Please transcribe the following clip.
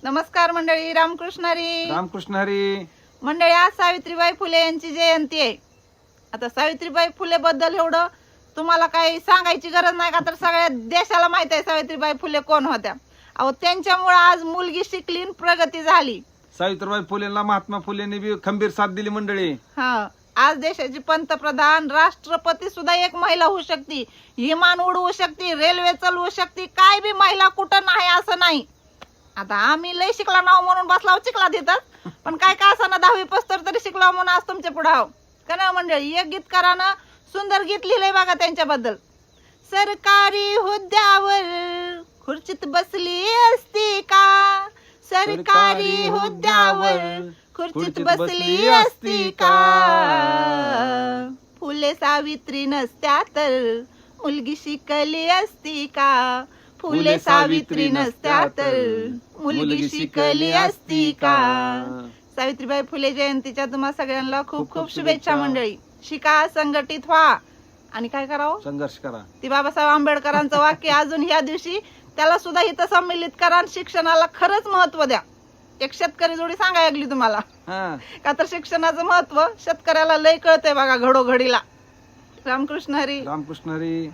नमस्कार मंडळी, रामकृष्ण हरी. रामकृष्ण हरी. मंडळी, आज सावित्रीबाई फुले यांची जयंती आहे. आता सावित्रीबाई फुले बद्दल एवढं तुम्हाला काही सांगायची गरज नाही का, तर सगळ्या देशाला माहित आहे सावित्रीबाई फुले कोण होत्या. अहो, त्यांच्यामुळे आज मुलगी शिकली आणि प्रगती झाली. सावित्रीबाई फुलेंना महात्मा फुलेंनी बी खंबीर साथ दिली मंडळी. हा, आज देशाची पंतप्रधान, राष्ट्रपती सुद्धा एक महिला होऊ शकते. विमान उडवू शकते, रेल्वे चालवू शकते. काय बी महिला कुठं नाही असं नाही. आता आम्ही लय शिकला नाव म्हणून बसलाव चिखला देतात, पण काय का असं ना 10वी पस्तर तरी शिकला म्हणून आज तुमच्या पुढे आहो का ना मंडळी. एक गीतकारानं सुंदर गीत लिहिलंय बघा त्यांच्याबद्दल. सरकारी हुद्द्यावर खुर्चीत बसली असती का, सरकारी हुद्द्यावर खुर्चीत बसली असती का, फुले सावित्री नसत्या तर मुलगी शिकली असती का, फुले सावित्री नसत्या तर मुलगी शिकली असती का. सावित्रीबाई फुले जयंतीच्या तुम्हा सगळ्यांना खूप खूप शुभेच्छा मंडळी. शिका, संघटित व्हा आणि काय करावं, संघर्ष करा. ती बाबासाहेब आंबेडकरांचं वाक्य अजून ह्या दिवशी त्याला सुद्धा इथं सम्मिलित करा. शिक्षणाला खरंच महत्व द्या. एक शेतकरी जोडी सांगायला लागली तुम्हाला का, तर शिक्षणाचं महत्व शेतकऱ्याला लय कळतंय बघा घडोघडीला. रामकृष्ण हरी. रामकृष्ण हरी.